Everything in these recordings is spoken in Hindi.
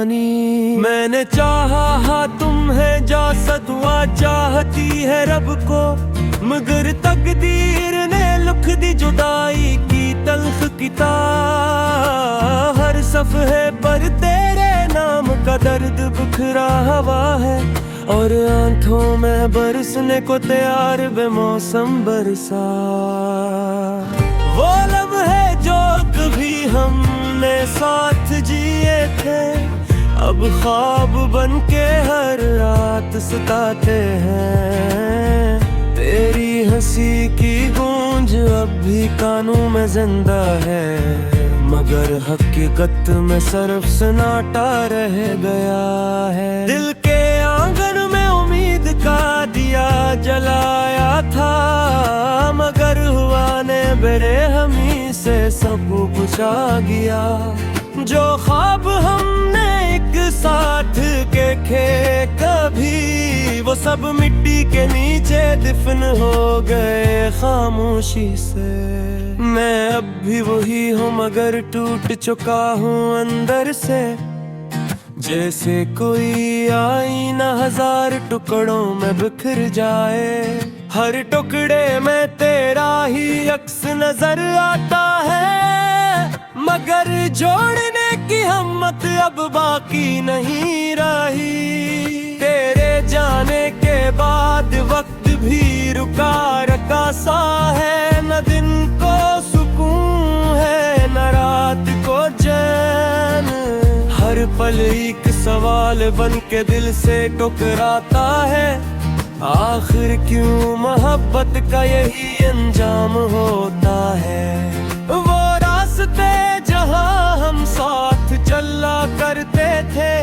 पानी। मैंने चाहा तुम्हें जा सदुआ चाहती है रब को, मगर तकदीर ने लिख दी जुदाई की तल्ख किताब। हर सफ़े पर तेरे नाम का दर्द बिखरा हुआ है, और आंखों में बरसने को तैयार बेमौसम बरसा। वो लम्हे जो कभी हमने साथ जिए थे, अब ख्वाब बन के हर रात सताते हैं। तेरी हंसी की गूंज अब भी कानों में जिंदा है, मगर हकीकत में सिर्फ सन्नाटा रह गया है। दिल के आंगन में उम्मीद का दिया जलाया था, मगर हुआ ने बेरहमी से सब बुझा गया। जो ख्वाब हमने एक साथ देखे कभी, वो सब मिट्टी के नीचे दफन हो गए खामोशी से। मैं अब भी वही हूँ मगर टूट चुका हूँ अंदर से, जैसे कोई आईना हजार टुकड़ों में बिखर जाए। हर टुकड़े में तेरा ही अक्स नजर आता है, मगर जोड़ने की हिम्मत अब बाकी नहीं रही। तेरे जाने के बाद वक्त भी रुका रखा सा है, न दिन को सुकून है न रात को चैन। हर पल एक सवाल बन के दिल से टकराता है, आखिर क्यों मोहब्बत का यही अंजाम होता है। वो रास्ते जहां हम साथ चला करते थे,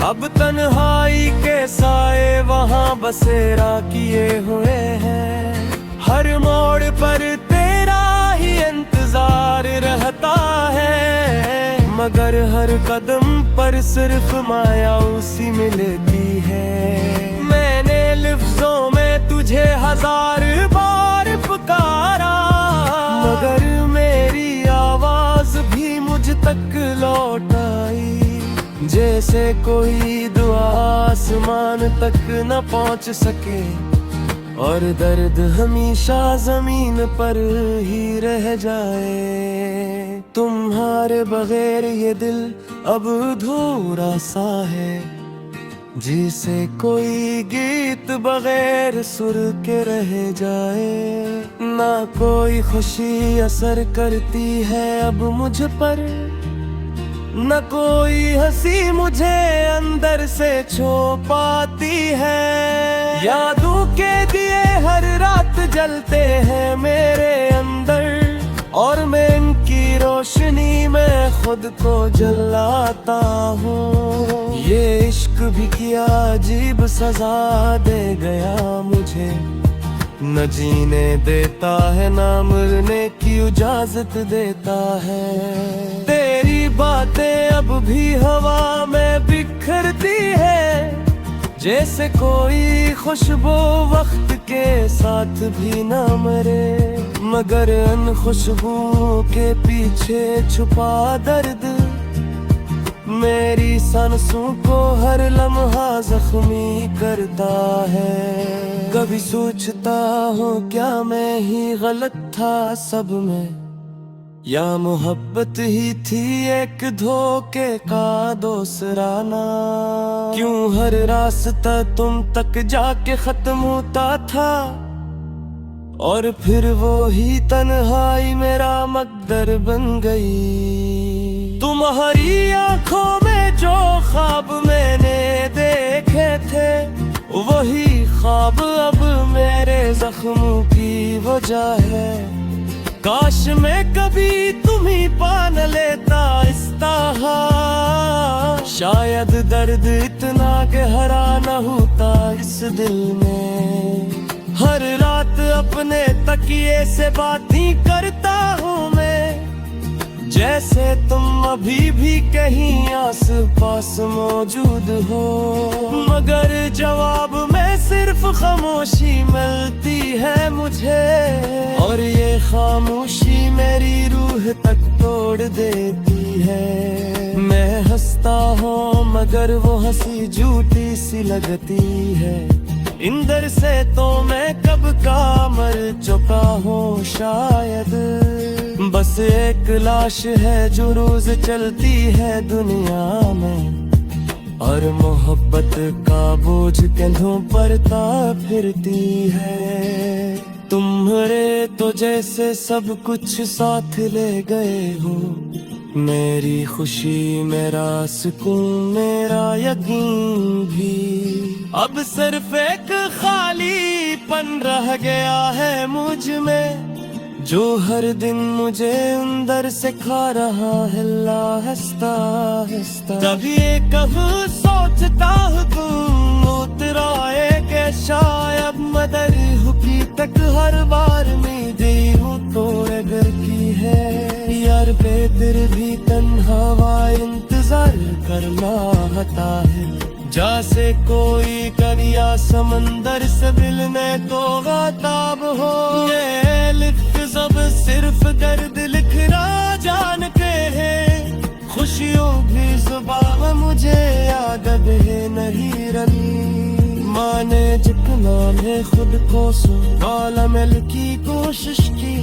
अब तन्हाई के साए वहां बसेरा किए हुए हैं। हर मोड़ पर तेरा ही इंतजार रहता है, मगर हर कदम पर सिर्फ मायूसी मिलती है। मैंने लफ्जों में तुझे हजार बार पुकारा, मगर मेरी आवाज भी मुझ तक लौट आई। जैसे कोई दुआ आसमान तक न पहुंच सके, और दर्द हमेशा जमीन पर ही रह जाए। तुम्हारे बगैर ये दिल अब अधूरा सा है, जिसे कोई गीत बगैर सुर के रह जाए। ना कोई खुशी असर करती है अब मुझ पर, न कोई हंसी मुझे अंदर से छू पाती है। यादों के दिए हर रात जलते हैं मेरे अंदर, और मैं इनकी रोशनी में खुद को जलाता हूँ। ये इश्क भी क्या अजीब सजा दे गया मुझे, न जीने देता है न मरने की इजाजत देता है। तेरी बातें अब भी हवा में बिखरती है, जैसे कोई खुशबू वक्त के साथ भी न मरे, मगर उन खुशबू के पीछे छुपा दर्द मेरी सांसों को हर लम्हा जख्मी करता है। कभी सोचता हूँ क्या मैं ही गलत था सब में, या मोहब्बत ही थी एक धोखे का दोसराना। क्यों हर रास्ता तुम तक जाके खत्म होता था, और फिर वो ही तन्हाई मेरा मकदर बन गई। तुम्हारी आंखों में जो ख्वाब मैंने देखे थे, वही ख्वाब अब मेरे जख्मों की वजह है। काश मैं कभी तुम्ही पान लेता इस तरह, शायद दर्द इतना गहरा न होता इस दिल में। हर रात अपने तकिए से बातें करता हूँ मैं, जैसे तुम अभी भी कहीं आस पास मौजूद हो, मगर जवाब में से सिर्फ खामोशी मिलती है मुझे, और ये खामोशी मेरी रूह तक तोड़ देती है। मैं हंसता हूँ मगर वो हंसी झूठी सी लगती है, इंदर से तो मैं कब का मर चुका हूँ शायद। बस एक लाश है जो रोज चलती है दुनिया में, और मोहब्बत का बोझ कंधों पर ताप फिरती है। तुम्हारे तो जैसे सब कुछ साथ ले गए हो, मेरी खुशी मेरा सुकून मेरा यकीन भी। अब सिर्फ एक खालीपन रह गया है मुझ में, जो हर दिन मुझे अंदर से खा रहा है आहिस्ता आहिस्ता। तभी कब सोचता हूँ तुम उतराए के शायद मदर हुकी तक हर बार में दी हूँ तोड़े घर की है यार, बेदर भी तन्हावा इंतजार करना आता है। जैसे कोई करिया समंदर से मिलने को गाताब हो, ये लिख सब सिर्फ दर्द लिखना जानते हैं। खुशियों भी जुबान में मुझे आदत है नहीं रही, माने जितना मैं खुद को सुना मिल की कोशिश की,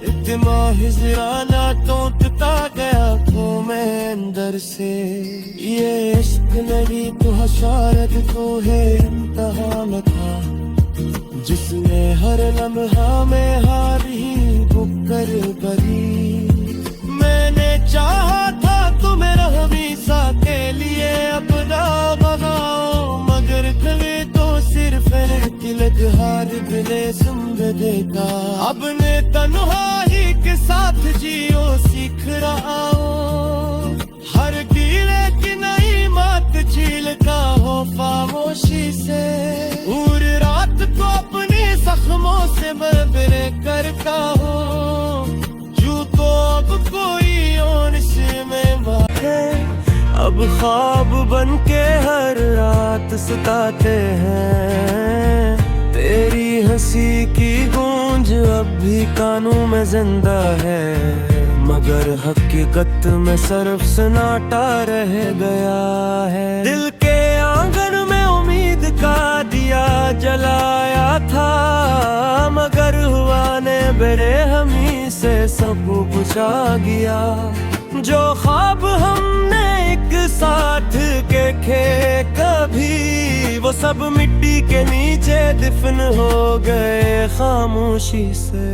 इतना हिजराना टूटता गया तो मैं अंदर से। ये इश्क नहीं तो हशारत तो है इम्तिहान था, जिसने हर लम्हा में हार ही बुकर भरी। मैंने चाहा था तुम्हें हमेशा के लिए अपना बनाओ, मगर कभी तो सिर्फ तिलक हार बिने सुंग देखा। अब ने तन्हाई के साथ जियो सीख रहा हूँ, हर कीले की नई मात झील का हो खामोशी से। पूरी रात को अपनी जख्मों से मैं बिरे करता हूँ, जो तो अब कोई और से में है। अब ख्वाब बन के हर रात सताते हैं, तेरी हंसी की गूंज अब भी कानों में जिंदा है, मगर हकीकत में सिर्फ सन्नाटा रह गया है। दिल के आंगन में उम्मीद का दिया जलाया था, मगर हुआ ने बेरे हमी से सब बुझा गया। जो ख्वाब हमने एक साथ के खे कभी, वो सब मिट्टी के नीचे दफन हो गए खामोशी से।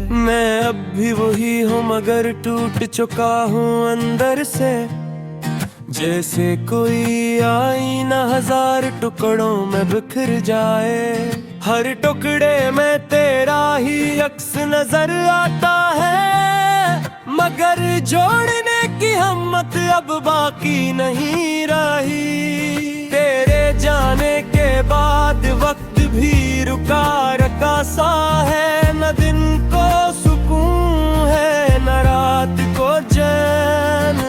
मैं अब भी वही हूँ मगर टूट चुका हूँ अंदर से, जैसे कोई आईना हजार टुकड़ों में बिखर जाए। हर टुकड़े में तेरा ही अक्स नजर आता है, मगर जोड़ने की हिम्मत अब बाकी नहीं रही। तेरे जाने के बाद वक्त भी रुका रखा सा है, न दिन को सुकून है न रात को चैन।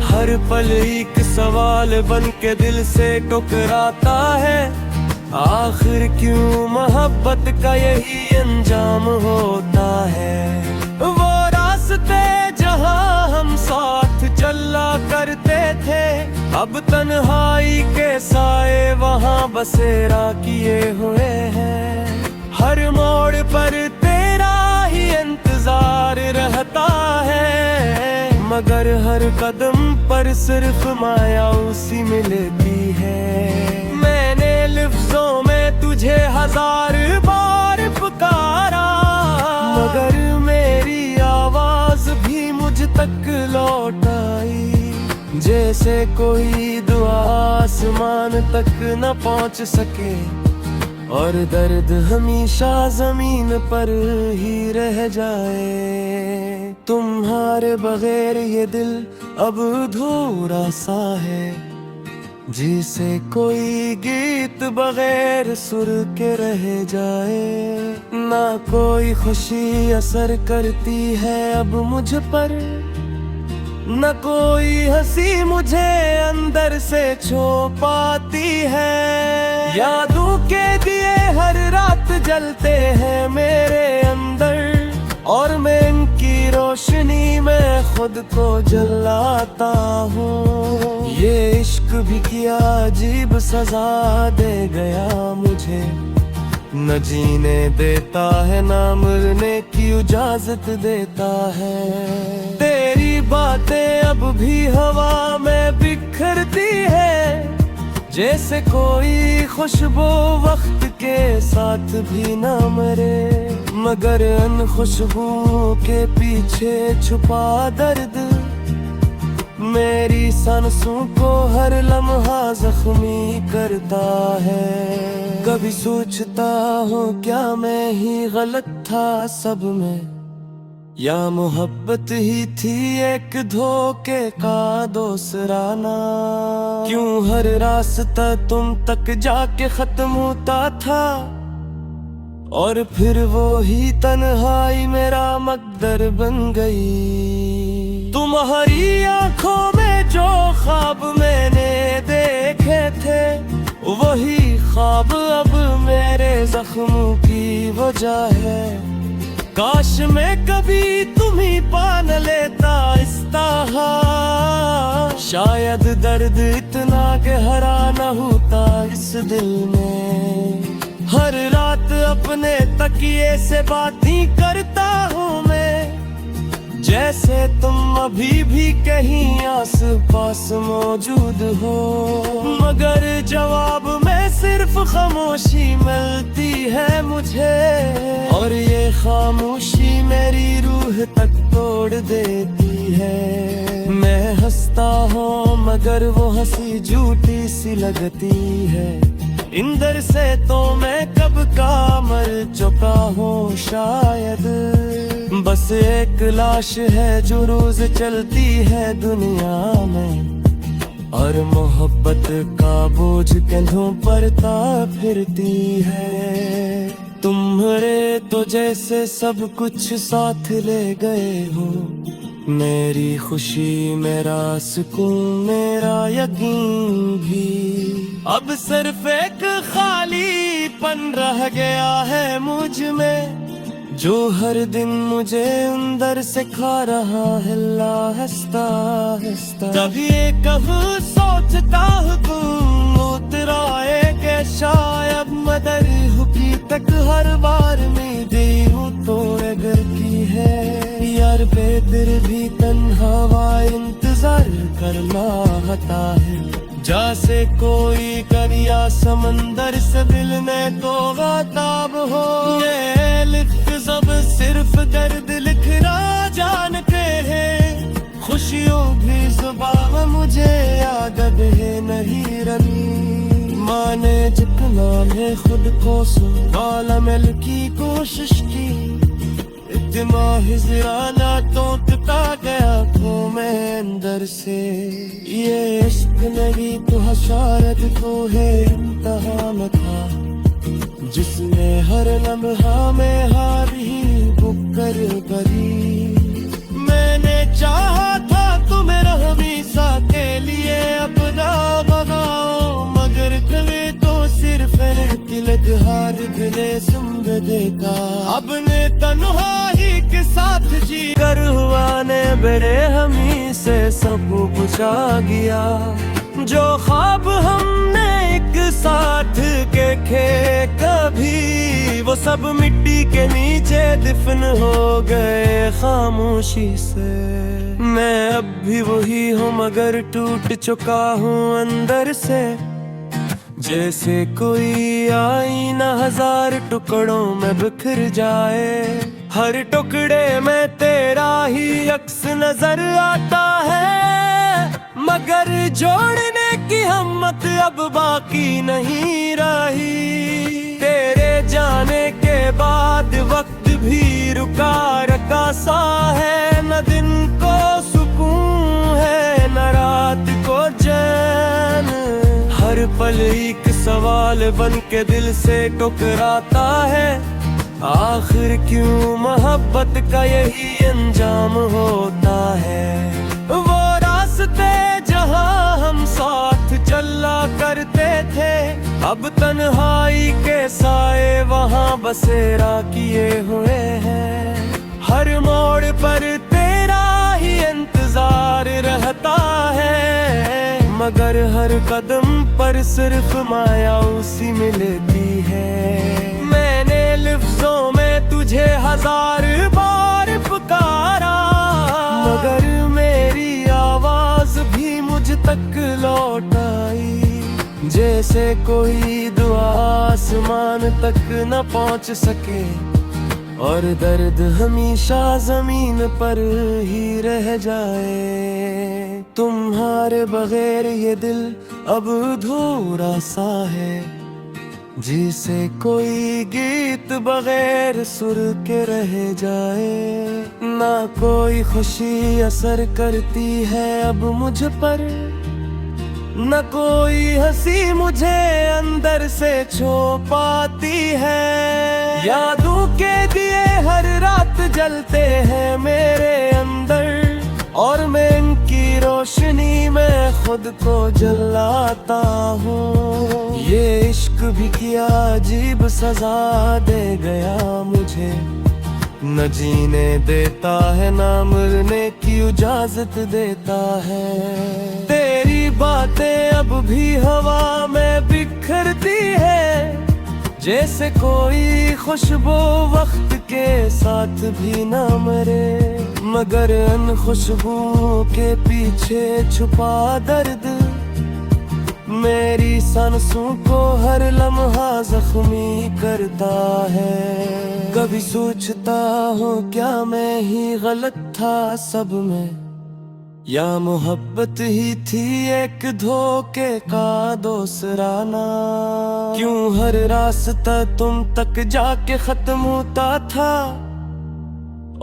हर पल एक सवाल बन के दिल से टकराता है, आखिर क्यों मोहब्बत का यही अंजाम होता है। वो रास्ते जहाँ हम साथ चला करते थे, अब तन्हाई के साए वहाँ बसेरा किए हुए हैं। हर मोड़ पर तेरा ही इंतजार रहता है, मगर हर कदम पर सिर्फ मायूसी मिलती है। मैंने लफ्जों में तुझे हजार बार पुकारा, मगर मेरी आवाज भी मुझ तक लौट आई। जैसे कोई दुआ आसमान तक न पहुंच सके, और दर्द हमेशा जमीन पर ही रह जाए। तुम्हारे बगैर ये दिल अब अधूरा सा है, जिसे कोई गीत बगैर सुर के रह जाए। ना कोई खुशी असर करती है अब मुझ पर, न कोई हंसी मुझे अंदर से छू पाती है। यादों के जलते हैं मेरे अंदर, और मैं इनकी रोशनी में खुद को जलाता हूँ। ये इश्क भी क्या अजीब सजा दे गया मुझे, न जीने देता है न मरने की इजाजत देता है। तेरी बातें अब भी हवा में बिखरती है, जैसे कोई खुशबू वक्त के साथ भी न मरे, मगर उन खुशबू के पीछे छुपा दर्द मेरी सांसों को हर लम्हा जख्मी करता है। कभी सोचता हूँ क्या मैं ही गलत था सब में, या मोहब्बत ही थी एक धोखे का दूसराना। क्यों हर रास्ता तुम तक जाके खत्म होता था, और फिर वो ही तन्हाई मेरा मकदर बन गई। तुम्हारी आंखों में जो ख्वाब मैंने देखे थे, वही ख्वाब अब मेरे जख्मों की वजह है। काश मैं कभी तुम्ही पा न लेता इस तरह, शायद दर्द इतना गहरा न होता इस दिल में। हर रात अपने तकिए से बातें करता हूँ मैं, जैसे तुम अभी भी कहीं आस पास मौजूद हो, मगर जवाब में सिर्फ खामोशी मिलती है मुझे। और ये खामोशी मेरी रूह तक तोड़ देती है। मैं हंसता हूँ मगर वो हंसी झूठी सी लगती है। इंदर से तो मैं कब का मर चुका हूँ शायद, बस एक लाश है जो रोज चलती है दुनिया में, और मोहब्बत का बोझ कंधों पर ता फिरती है। तुम्हारे तो जैसे सब कुछ साथ ले गए हो, मेरी खुशी मेरा सुकून मेरा यकीन भी, अब सिर्फ एक खालीपन रह गया है मुझ में, जो हर दिन मुझे अंदर से खा रहा है हंसता हंसता। कभी कभी सोचता हूँ तुम उतराए के शायद मदर हुकी तक हर बार में दे हूँ तो अगर की है यार बेदर भी तन्हा इंतजार करना होता है। जैसे कोई करिया समंदर से दिल ने तो गाताब हो, ये लिख सब सिर्फ दर्द लिख रहा जानते हैं। खुशियों भी जुबान मुझे आदत है नहीं रही, माने जितना मैं खुद को सुना मिल की कोशिश की, इतना हिजराना तो टूटा गया तो मैं अंदर से। ये इश्क नहीं तो हशारत तो है इम्तिहान था, जिसने हर लम्हा में हार ही बुकर भरी। मैंने चाहा था तुम्हें हमेशा के लिए अपना बनाओ, मगर कभी तो सिर्फ तिलक हार गले सुंग देता। अब ने तन्हाई के साथ जी कर हुआ ने बड़े हमी से सब बुझा गया, जो ख्वाब हमने एक साथ के खे कभी, वो सब मिट्टी के नीचे दफन हो गए खामोशी से। मैं अब भी वही हूँ मगर टूट चुका हूँ अंदर से, जैसे कोई आईना हजार टुकड़ों में बिखर जाए, हर टुकड़े में तेरा ही अक्स नजर आता है, मगर जोड़ने की हिम्मत अब बाकी नहीं रही। तेरे जाने के बाद वक्त भी रुका रखा सा है, न दिन को सुकून है न रात को चैन, हर पल एक सवाल बन के दिल से टकराता है, आखिर क्यों मोहब्बत का यही अंजाम होता है। वो रास्ते जहाँ हम साथ चला करते थे, अब तन्हाई के साए वहाँ बसेरा किए हुए हैं। हर मोड़ पर तेरा ही इंतजार रहता है, मगर हर कदम पर सिर्फ मायूसी मिलती है। मैंने लफ्जों में तुझे 1000 बार पुकारा, मगर मेरी आवाज भी मुझ तक लौट आई। जैसे कोई दुआ आसमान तक न पहुंच सके, और दर्द हमेशा जमीन पर ही रह जाए। तुम्हारे बगैर ये दिल अब अधूरा सा है, जिसे कोई गीत बगैर सुर के रह जाए। ना कोई खुशी असर करती है अब मुझ पर, न कोई हंसी मुझे अंदर से छू पाती है। यादों के दिए हर रात जलते हैं मेरे अंदर, और मैं इनकी रोशनी में खुद को जलाता हूँ। ये इश्क भी क्या अजीब सजा दे गया मुझे, न जीने देता है न मरने की इजाजत देता है। तेरी बातें अब भी हवा में बिखरती है, जैसे कोई खुशबू वक्त के साथ भी न मरे, मगर उन खुशबू के पीछे छुपा दर्द मेरी सांसों को हर लम्हा जख्मी करता है। कभी सोचता हूँ क्या मैं ही गलत था सब में, या मोहब्बत ही थी एक धोखे का दूसरा नाम। क्यों हर रास्ता तुम तक जाके खत्म होता था,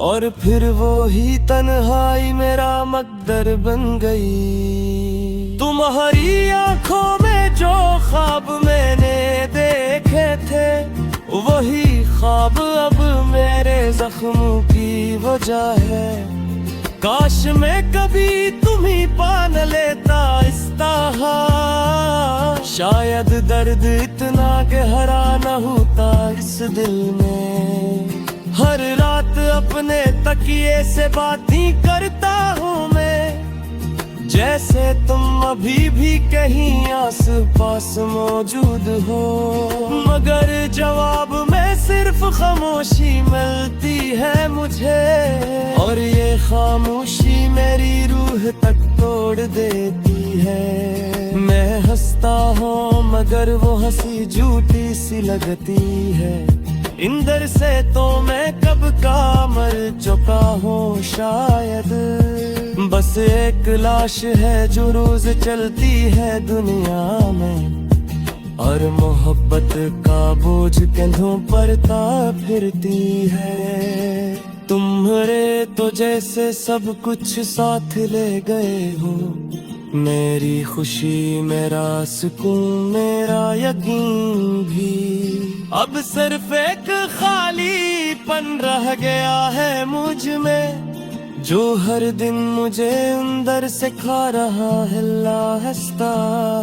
और फिर वो ही तन्हाई मेरा मकदर बन गई। तुम्हारी आंखों में जो ख्वाब मैंने देखे थे, वही ख्वाब अब मेरे जख्मों की वजह है। काश मैं कभी तुम्ही पान लेता इस तरह, शायद दर्द इतना गहरा न होता इस दिल में। हर रात अपने तकिए से बातें करता हूँ मैं, जैसे तुम अभी भी कहीं आस पास मौजूद हो, मगर जवाब में सिर्फ खामोशी मिलती है मुझे। और ये खामोशी मेरी रूह तक तोड़ देती है। मैं हंसता हूँ मगर वो हंसी झूठी सी लगती है। इंदर से तो मैं कब का मर चुका हूँ शायद, बस एक लाश है जो रोज चलती है दुनिया में, और मोहब्बत का बोझ कंधों पर ता फिरती है। तुम्हारे तो जैसे सब कुछ साथ ले गए हो, मेरी खुशी मेरा सुकून मेरा यकीन भी। अब सिर्फ एक खालीपन रह गया है मुझ में, जो हर दिन मुझे अंदर से खा रहा है हंसता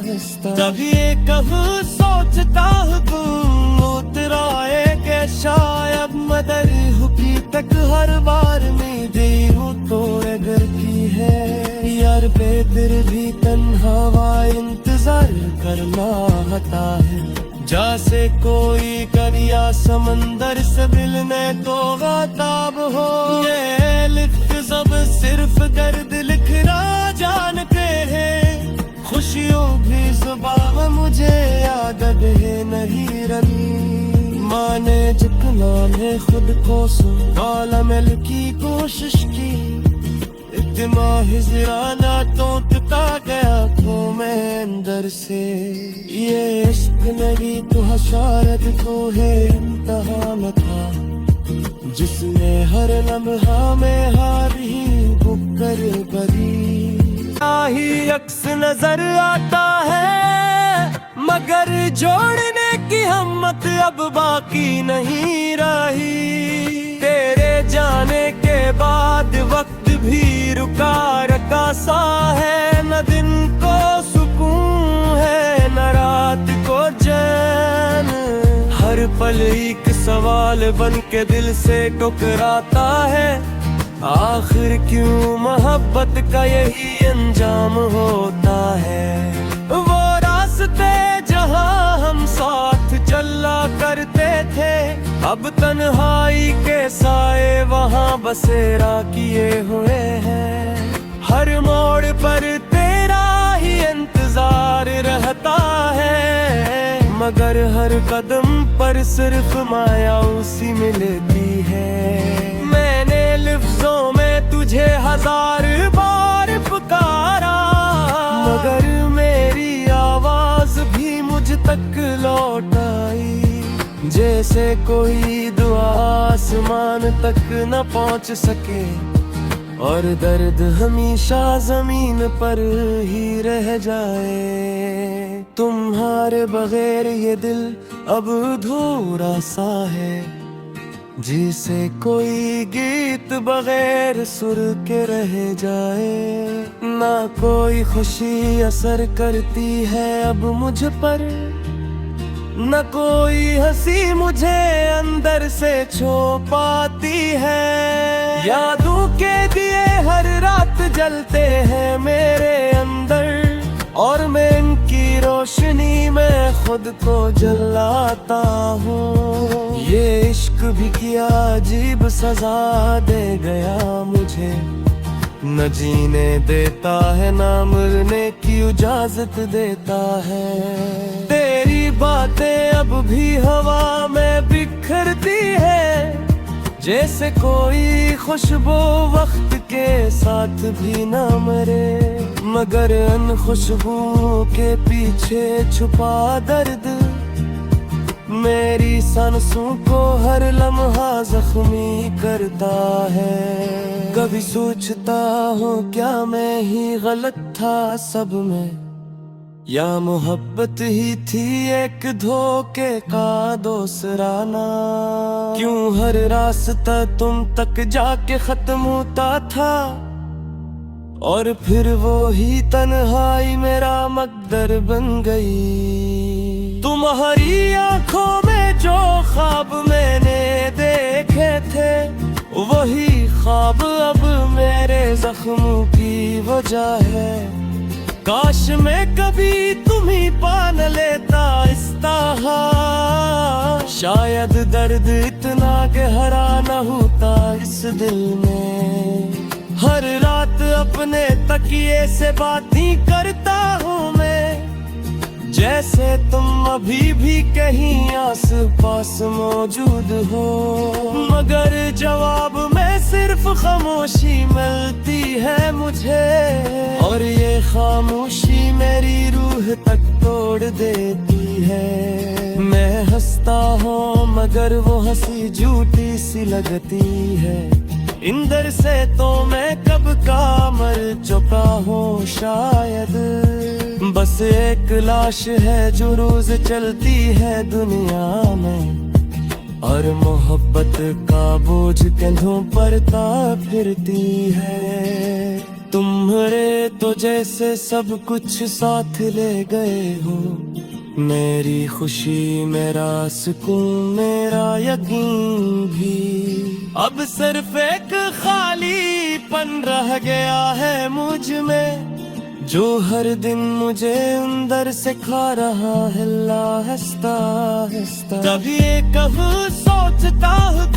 हंसता। कभी कभी सोचता हूँ तुम उतराए के शायद मदर हुकी तक हर बार में दे हूँ तो अगर की है यार बेदर भी तन्हावा इंतजार करना आता है। जैसे कोई करिया समंदर से मिलने तो गाताब हो, ये लिख सब सिर्फ दर्द लिखना जानते हैं। खुशियों भी जुबान मुझे आदत है नहीं रही, माने जितना है खुद को सुना मिल की कोशिश की। इतना हिजराना टूटता गया तो मैं अंदर से, ये इश्क नहीं तो हशारत तो है इम्तिहान था, जिसने हर लम्हा में हार ही बुकर भरी। ही अक्स नजर आता है मगर जोड़ने की हिम्मत अब बाकी नहीं रही। तेरे जाने के बाद वक्त भी रुका रखा सा है, न दिन को सुकून है न रात को चैन। पल एक सवाल बन के दिल से टकराता है, आखिर क्यों मोहब्बत का यही अंजाम होता है। वो रास्ते जहां हम साथ चला करते थे, अब तन्हाई के साए वहां बसेरा किए हुए हैं। हर मोड़ पर तेरा ही इंतजार रहता है, मगर हर कदम पर सिर्फ मायूसी मिलती है। मैंने लफ्जों में तुझे हजार बार पुकारा, मगर मेरी आवाज भी मुझ तक लौट आई। जैसे कोई दुआ आसमान तक न पहुंच सके, और दर्द हमेशा जमीन पर ही रह जाए। तुम्हारे बगैर ये दिल अब अधूरा सा है, जिसे कोई गीत बगैर सुर के रह जाए। ना कोई खुशी असर करती है अब मुझ पर, न कोई हंसी मुझे अंदर से छू पाती है। यादों के दिए हर रात जलते हैं मेरे अंदर, और मैं इनकी रोशनी में खुद को जलाता हूँ। ये इश्क भी क्या अजीब सजा दे गया मुझे, न जीने देता है न मरने की इजाजत देता है। तेरी बातें अब भी हवा में बिखरती है, जैसे कोई खुशबू वक्त के साथ भी न मरे, मगर उन खुशबुओं के पीछे छुपा दर्द मेरी सांसों को हर लम्हा जख्मी करता है। कभी सोचता हूँ क्या मैं ही गलत था सब में, या मोहब्बत ही थी एक धोखे का दोसराना। क्यों हर रास्ता तुम तक जाके खत्म होता था, और फिर वो ही तन्हाई मेरा मकदर बन गई। तुम्हारी आंखों में जो ख्वाब मैंने देखे थे, वही ख्वाब अब मेरे जख्मों की वजह है। काश मैं कभी तुम्ही पान लेता इस तरह, शायद दर्द इतना गहरा न होता इस दिल में। हर रात अपने तकिए से बातें करता हूँ मैं, जैसे तुम अभी भी कहीं आस पास मौजूद हो, मगर जवाब में सिर्फ खामोशी मिलती है मुझे। और ये खामोशी मेरी रूह तक तोड़ देती है। मैं हंसता हूँ मगर वो हंसी झूठी सी लगती है। इंदर से तो मैं कब का मर चुका हूँ शायद, बस एक लाश है जो रोज चलती है दुनिया में, और मोहब्बत का बोझ कंधों पर ताप फिरती है। तुम्हारे तो जैसे सब कुछ साथ ले गए हो, मेरी खुशी मेरा सुकून मेरा यकीन भी। अब सिर्फ एक खालीपन रह गया है मुझ में, जो हर दिन मुझे अंदर से खा रहा है आहिस्ता आहिस्ता। कभी कभी सोचता हूँ